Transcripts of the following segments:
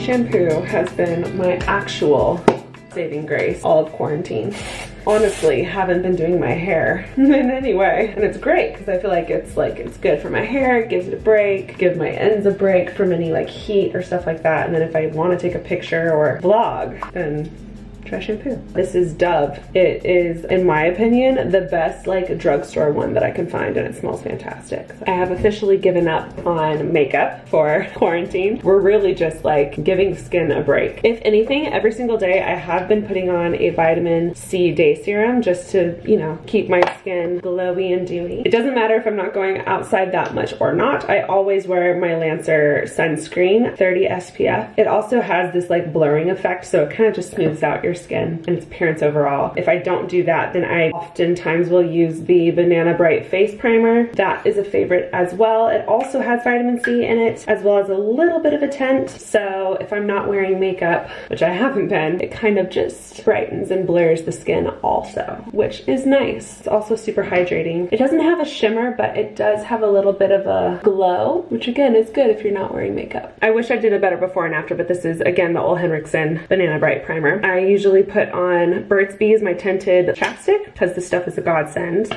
shampoo has been my actual saving grace all of quarantine. Honestly, haven't been doing my hair in any way, and it's great because I feel like it's good for my hair, it gives it a break, give my ends a break from any like heat or stuff like that. And then if I want to take a picture or vlog, then try shampoo. This is Dove. It is, in my opinion, the best like drugstore one that I can find, and it smells fantastic. I have officially given up on makeup for quarantine. We're really just like giving skin a break. If anything, every single day I have been putting on a vitamin C day serum just to, you know, keep my skin glowy and dewy. It doesn't matter if I'm not going outside that much or not. I always wear my Lancer sunscreen, 30 SPF. It also has this like blurring effect, so it kind of just smooths out your skin and its appearance overall. If I don't do that, then I oftentimes will use the Banana Bright face primer. That is a favorite as well. It also has vitamin C in it, as well as a little bit of a tint. So if I'm not wearing makeup, which I haven't been, it kind of just brightens and blurs the skin also, which is nice. It's also super hydrating. It doesn't have a shimmer, but it does have a little bit of a glow, which again is good if you're not wearing makeup. I wish I did a better before and after, but this is again the Ole Henriksen Banana Bright primer. I usually put on Burt's Bees, my tinted chapstick, because this stuff is a godsend.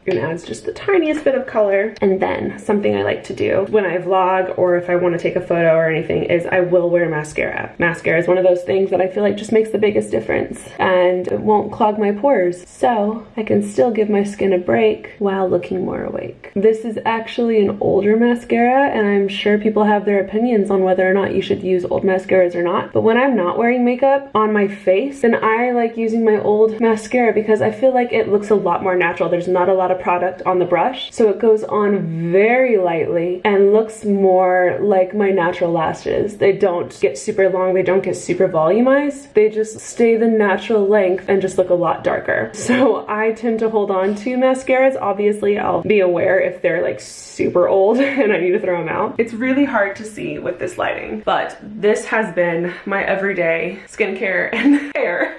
And adds just the tiniest bit of color. And then something I like to do when I vlog or if I want to take a photo or anything is I will wear mascara. Mascara is one of those things that I feel like just makes the biggest difference, and it won't clog my pores, so I can still give my skin a break while looking more awake. This is actually an older mascara, and I'm sure people have their opinions on whether or not you should use old mascaras or not, but when I'm not wearing makeup on my face, then I like using my old mascara because I feel like it looks a lot more natural. There's not a lot of product on the brush, so it goes on very lightly and looks more like my natural lashes. They don't get super long, they don't get super volumized, they just stay the natural length and just look a lot darker. So I tend to hold on to mascaras. Obviously I'll be aware if they're like super old and I need to throw them out. It's really hard to see with this lighting, but this has been my everyday skincare and hair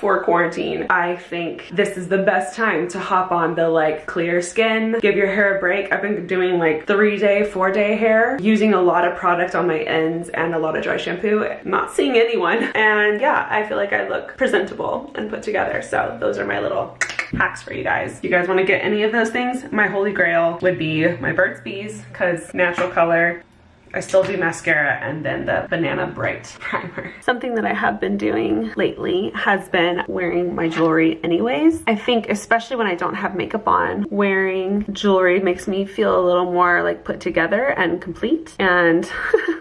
for quarantine. I think this is the best time to hop on the like clear skin, give your hair a break. I've been doing like 3-day, 4-day hair, using a lot of product on my ends and a lot of dry shampoo, not seeing anyone. And yeah, I feel like I look presentable and put together. So those are my little hacks for you guys. If you guys want to get any of those things, my holy grail would be my Burt's Bees, because natural color. I still do mascara, and then the Banana Bright primer. Something that I have been doing lately has been wearing my jewelry anyways. I think especially when I don't have makeup on, wearing jewelry makes me feel a little more like put together and complete, and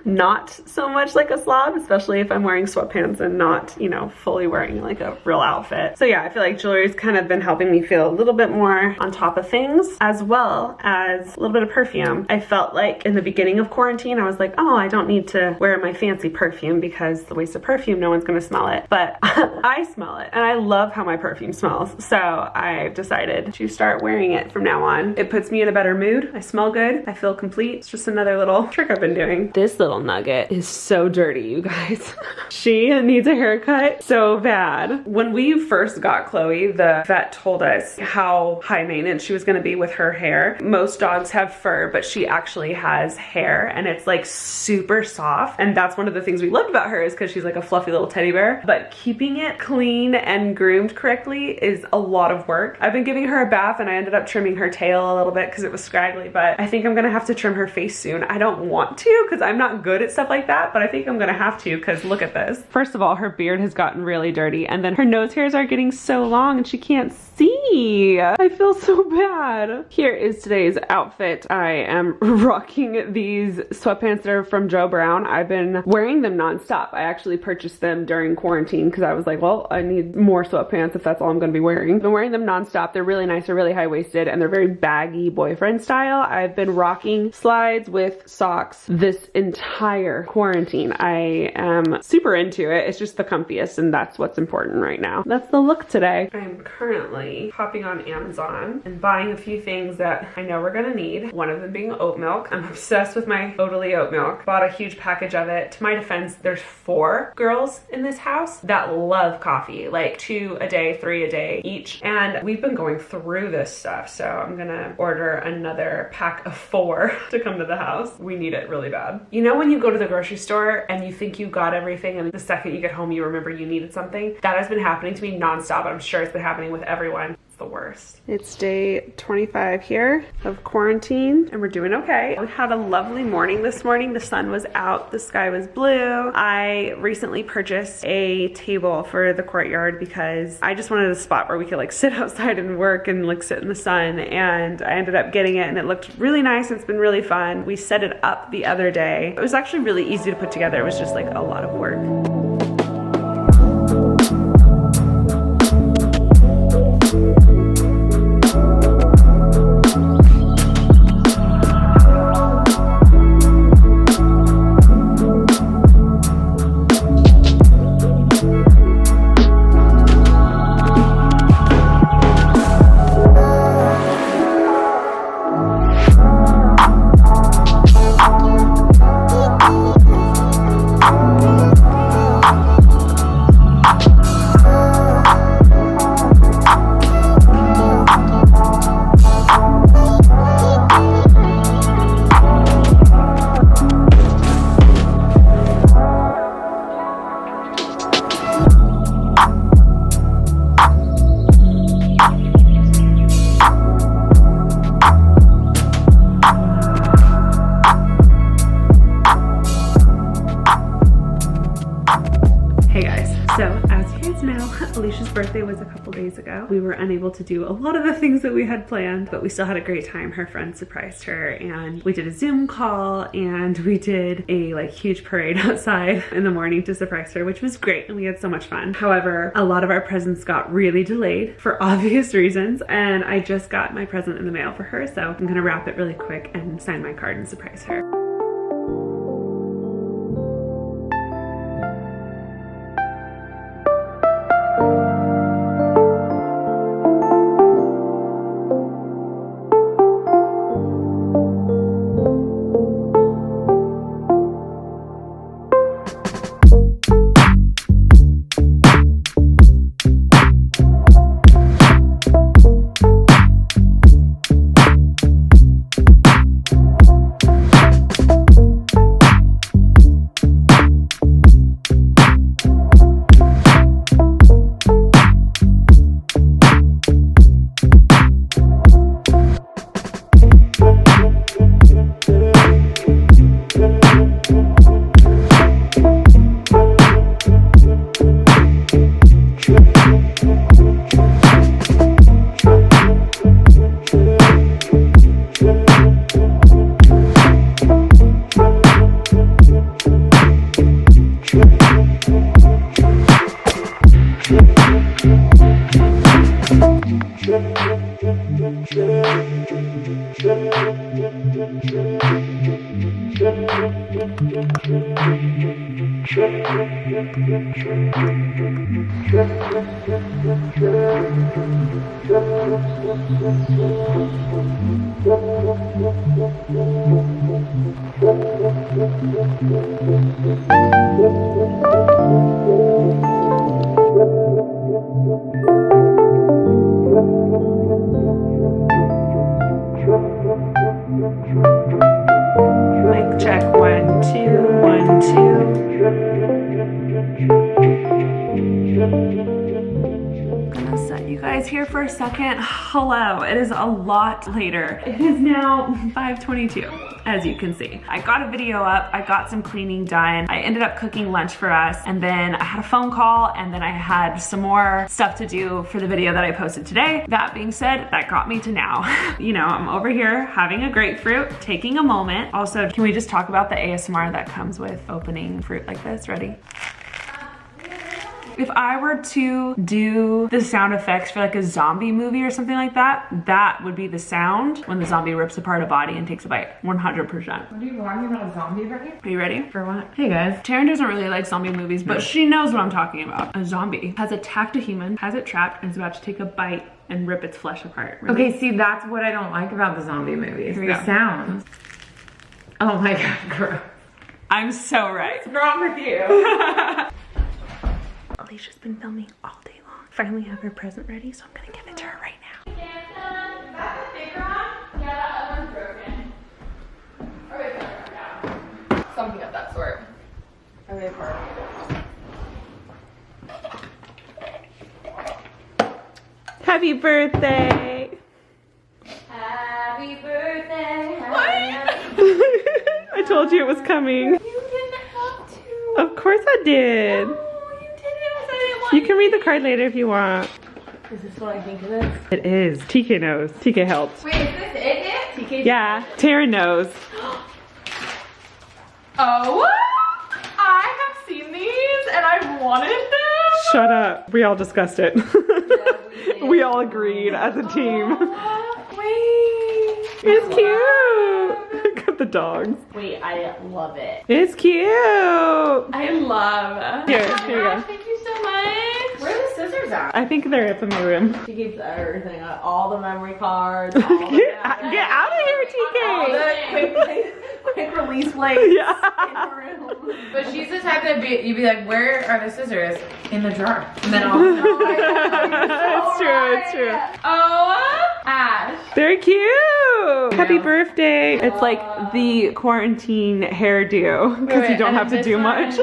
not so much like a slob, especially if I'm wearing sweatpants and not, you know, fully wearing like a real outfit. So yeah, I feel like jewelry's kind of been helping me feel a little bit more on top of things, as well as a little bit of perfume. I felt like in the beginning of quarantine, I was like, oh, I don't need to wear my fancy perfume because the waste of perfume, no one's gonna smell it. But I smell it, and I love how my perfume smells. So I've decided to start wearing it from now on. It puts me in a better mood. I smell good. I feel complete. It's just another little trick I've been doing. This little nugget is so dirty, you guys. She needs a haircut so bad. When we first got Chloe, the vet told us how high maintenance she was gonna be with her hair. Most dogs have fur, but she actually has hair, and it's like super soft, and that's one of the things we loved about her, is because she's like a fluffy little teddy bear. But keeping it clean and groomed correctly is a lot of work. I've been giving her a bath, and I ended up trimming her tail a little bit because it was scraggly, but I think I'm gonna have to trim her face soon. I don't want to because I'm not good at stuff like that, but I think I'm gonna have to, because look at this. First of all, her beard has gotten really dirty, and then her nose hairs are getting so long and she can't see. I feel so bad. Here is today's outfit. I am rocking these sweatpants that are from Joe Brown. I've been wearing them nonstop. I actually purchased them during quarantine because I was like, well, I need more sweatpants if that's all I'm gonna be wearing. I've been wearing them nonstop. They're really nice. They're really high-waisted, and they're very baggy boyfriend style. I've been rocking slides with socks this entire quarantine. I am super into it. It's just the comfiest, and that's what's important right now. That's the look today. I am currently hopping on Amazon and buying a few things that I know we're gonna need. One of them being oat milk. I'm obsessed with my Oatly literally oat milk. Bought a huge package of it. To my defense, there's 4 girls in this house that love coffee, like 2 a day, 3 a day each. And we've been going through this stuff. So I'm gonna order another pack of 4 to come to the house. We need it really bad. You know when you go to the grocery store and you think you got everything and the second you get home you remember you needed something? That has been happening to me nonstop. I'm sure it's been happening with everyone. The worst. It's day 25 here of quarantine and we're doing okay. We had a lovely morning this morning. The sun was out, the sky was blue. I recently purchased a table for the courtyard because I just wanted a spot where we could like sit outside and work and like sit in the sun, and I ended up getting it and it looked really nice. It's been really fun. We set it up the other day. It was actually really easy to put together. It was just like a lot of work. Alicia's birthday was a couple days ago. We were unable to do a lot of the things that we had planned, but we still had a great time. Her friend surprised her and we did a Zoom call and we did a like huge parade outside in the morning to surprise her, which was great and we had so much fun. However, a lot of our presents got really delayed for obvious reasons, and I just got my present in the mail for her, so I'm gonna wrap it really quick and sign my card and surprise her. Mic check, 1, 2, 1, 2. Gonna set you guys here for a second. Hello, it is a lot later. It is now 5:22. As you can see, I got a video up, I got some cleaning done, I ended up cooking lunch for us, and then I had a phone call, and then I had some more stuff to do for the video that I posted today. That being said, that got me to now. You know, I'm over here having a grapefruit, taking a moment. Also, can we just talk about the ASMR that comes with opening fruit like this? Ready? If I were to do the sound effects for like a zombie movie or something like that, that would be the sound when the zombie rips apart a body and takes a bite, 100%. What are you talking about, a zombie right? Are you ready for what? Hey guys, Taryne doesn't really like zombie movies, but she knows what I'm talking about. A zombie has attacked a human, has it trapped, and is about to take a bite and rip its flesh apart. Ready? Okay, see, that's what I don't like about the zombie movies. The sounds. Oh my God, gross. I'm so right. What's wrong with you? Alicia's been filming all day long. Finally have her present ready, so I'm gonna give it to her right now. Is that the bigger one? Yeah, that other one's broken. Or wait, yeah. Something of that sort. Okay, perfect. Happy birthday! Happy birthday. I told you it was coming. You didn't have to. Of course I did. No, you didn't. I didn't want You can read the card later if you want. Is this what I think it is? It is. TK knows. TK helped. Wait, is this it? TK? Yeah, Taryne knows. Oh, I have seen these and I wanted them. Shut up. We all discussed it. Yeah, we did. We all agreed as a team. Wait. It's cute. Look at the dogs. Wait, I love it. It's cute. I love. Here, Oh my here you gosh, go. thank you so much. Where are the scissors at? I think they're up in my room. She keeps everything, all the memory cards. All the Get out of here, all TK. the quick release plates Yeah. in the room. But she's the type that you'd be like, where are the scissors? In the drawer. And then I'll It's true, it's true. Oh, Ash. They're cute. Happy birthday. It's like the quarantine hairdo because you don't have to do much.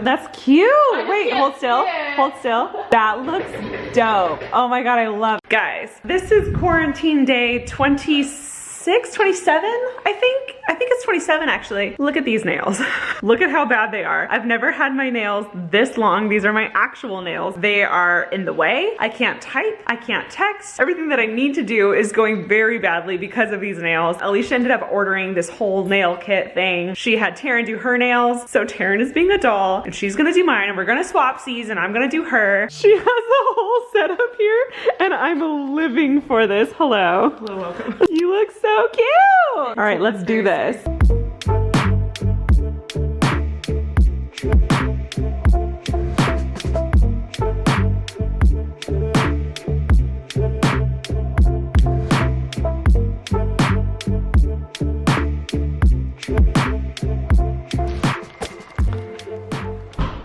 That's cute. Wait, can't hold still. see it. Hold still. That looks dope. Oh my God, I love it. Guys, this is quarantine day 26, 27, I think. I think it's 27 actually. Look at these nails. Look at how bad they are. I've never had my nails this long. These are my actual nails. They are in the way. I can't type. I can't text. Everything that I need to do is going very badly because of these nails. Alicia ended up ordering this whole nail kit thing. She had Taryne do her nails. So Taryne is being a doll and she's gonna do mine and we're gonna swapsies and I'm gonna do her. She has the whole setup here and I'm living for this. Hello. Hello, welcome. You look so cute. All right, let's do this.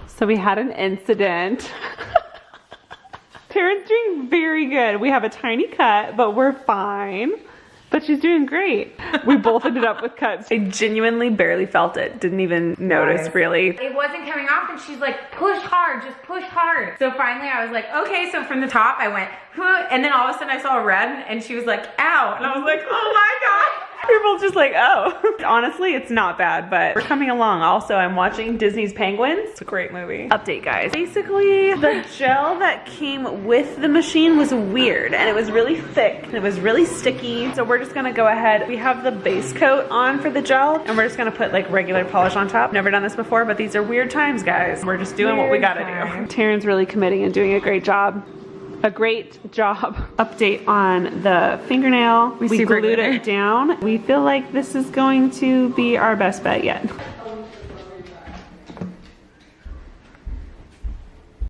So we had an incident. Taryne's doing very good. We have a tiny cut, but we're fine. But she's doing great. We both ended up with cuts. I genuinely barely felt it. Didn't even notice really. It wasn't coming off and she's like, push hard, just push hard. So finally I was like, okay, so from the top I went, huh, and then all of a sudden I saw red and she was like, ow. And I was like, oh my God. We were both just like, oh. Honestly, it's not bad, but we're coming along. Also, I'm watching Disney's Penguins. It's a great movie. Update, guys. Basically, the gel that came with the machine was weird, and it was really thick, and it was really sticky. So we're just gonna go ahead. We have the base coat on for the gel, and we're just gonna put like regular polish on top. Never done this before, but these are weird times, guys. We're just doing what we gotta do. Taryne's really committing and doing a great job. A great job. Update on the fingernail. We glued it down. We feel like this is going to be our best bet yet.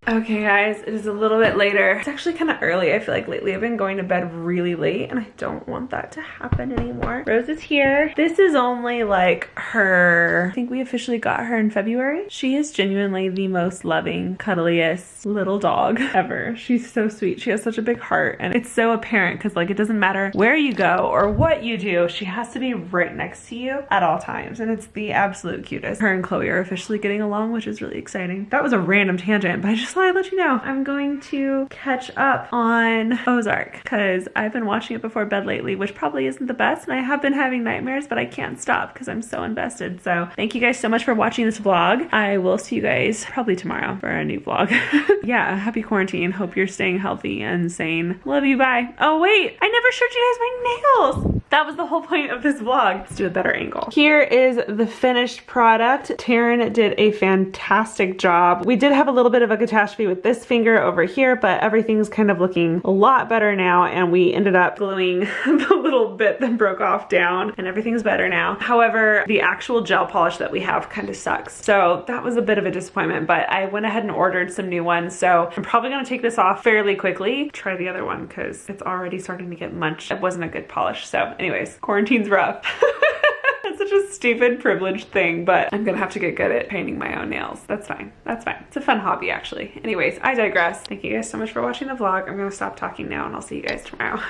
Okay guys, it is a little bit later. It's actually kind of early. I feel like lately I've been going to bed really late and I don't want that to happen anymore. Rose is here. This is only like her, I think we officially got her in February. She is genuinely the most loving, cuddliest little dog ever. She's so sweet. She has such a big heart and it's so apparent because like it doesn't matter where you go or what you do, she has to be right next to you at all times and it's the absolute cutest. Her and Chloe are officially getting along, which is really exciting. That was a random tangent, but I just thought I'd let you know. I'm going to catch up on Ozark because I've been watching it before bed lately, which probably isn't the best, and I have been having nightmares, but I can't stop because I'm so invested. So thank you guys so much for watching this vlog. I will see you guys probably tomorrow for a new vlog. Yeah, happy quarantine. Hope you're staying healthy and sane. Love you, bye. Oh wait, I never showed you guys my nails. That was the whole point of this vlog. Let's do a better angle. Here is the finished product. Taryne did a fantastic job. We did have a little bit of a catastrophe with this finger over here, but everything's kind of looking a lot better now, and we ended up gluing the little bit that broke off down, and everything's better now. However, the actual gel polish that we have kind of sucks. So that was a bit of a disappointment, but I went ahead and ordered some new ones. So I'm probably gonna take this off fairly quickly. Try the other one because it's already starting to get munched. It wasn't a good polish. So anyways, quarantine's rough. That's such a stupid privileged thing, but I'm gonna have to get good at painting my own nails. That's fine. That's fine. It's a fun hobby, actually. Anyways, I digress. Thank you guys so much for watching the vlog. I'm gonna stop talking now and I'll see you guys tomorrow.